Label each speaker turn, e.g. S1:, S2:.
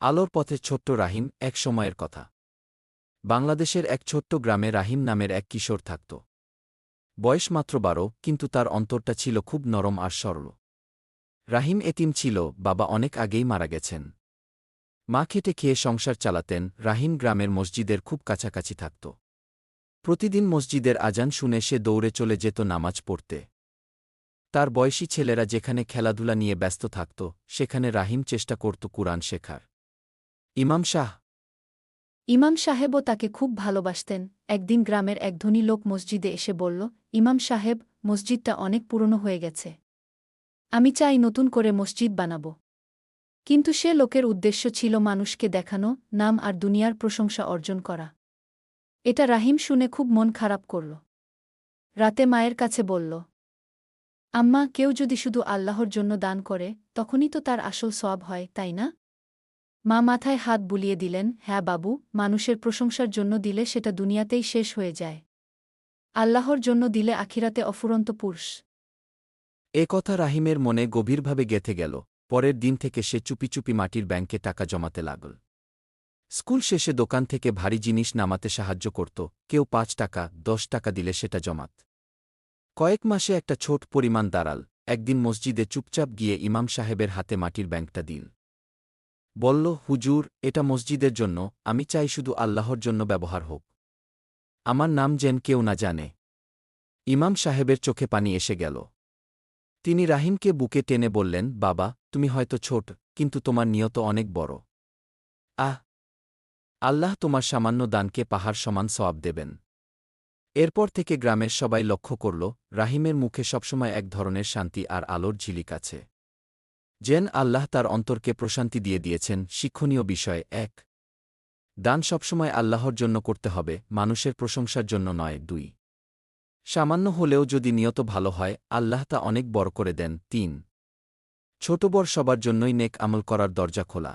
S1: আলোর পথে ছোট্ট রাহিম, এক সময়ের কথা। বাংলাদেশের এক ছোট্ট গ্রামে রাহিম নামের এক কিশোর থাকত। বয়স মাত্র ১২, কিন্তু তার অন্তরটা ছিল খুব নরম আর সরল। রাহিম এতিম ছিল, বাবা অনেক আগেই মারা গেছেন। মা খেটে খেয়ে সংসার চালাতেন। রাহিম গ্রামের মসজিদের খুব কাছাকাছি থাকত। প্রতিদিন মসজিদের আজান শুনে সে দৌড়ে চলে যেত নামাজ পড়তে। তার বয়সী ছেলেরা যেখানে খেলাধুলা নিয়ে ব্যস্ত থাকত, সেখানে রাহিম চেষ্টা করত কুরআন শেখার।
S2: ইমাম সাহেবও তাকে খুব ভালোবাসতেন। একদিন গ্রামের এক ধনী লোক মসজিদে এসে বলল, ইমাম সাহেব, মসজিদটা অনেক পুরনো হয়ে গেছে। আমি চাই নতুন করে মসজিদ বানাব। কিন্তু সে লোকের উদ্দেশ্য ছিল মানুষকে দেখানো, নাম আর দুনিয়ার প্রশংসা অর্জন করা। এটা রাহিম শুনে খুব মন খারাপ করল। রাতে মায়ের কাছে বলল, আম্মা, কেউ যদি শুধু আল্লাহর জন্য দান করে, তখনই তো তার আসল সওয়াব হয়, তাই না? মা মাথায় হাত বুলিয়ে দিলেন, হ্যাঁ বাবু, মানুষের প্রশংসার জন্য দিলে সেটা দুনিয়াতেই শেষ হয়ে যায়। আল্লাহর জন্য দিলে আখিরাতে অফুরন্ত পুরুষ।
S1: এ কথা রাহিমের মনে গভীরভাবে গেঁথে গেল। পরের দিন থেকে সে চুপি চুপি মাটির ব্যাংকে টাকা জমাতে লাগল। স্কুল শেষে দোকান থেকে ভারী জিনিস নামাতে সাহায্য করত। কেউ ৫ টাকা, ১০ টাকা দিলে সেটা জমাত। কয়েক মাসে একটা ছোট পরিমাণ দাঁড়াল। একদিন মসজিদে চুপচাপ গিয়ে ইমাম সাহেবের হাতে মাটির ব্যাংকটা দিল। বলল, হুজুর, এটা মসজিদের জন্য, আমি চাই শুধু আল্লাহর জন্য ব্যবহার হোক। আমার নাম যেন কেউ না জানে। ইমাম সাহেবের চোখে পানি এসে গেল। তিনি রাহিমকে বুকে টেনে বললেন, বাবা, তুমি হয়তো ছোট, কিন্তু তোমার নিয়ত অনেক বড়। আহ! আল্লাহ তোমার সামান্য দানকে পাহাড় সমান সওয়াব দেবেন। এরপর থেকে গ্রামের সবাই লক্ষ্য করল, রাহিমের মুখে সবসময় এক ধরনের শান্তি আর আলোর ঝিলিক আছে। যেন আল্লাহ তার অন্তরকে প্রশান্তি দিয়ে দিয়েছেন। শিক্ষণীয় বিষয় ১। দান সবসময় আল্লাহর জন্য করতে হবে, মানুষের প্রশংসার জন্য নয়। ২। সামান্য হলেও যদি নিয়ত ভালো হয়, আল্লাহ তা অনেক বড় করে দেন। ৩। ছোট বড় সবার জন্যই নেক আমল করার দরজা খোলা।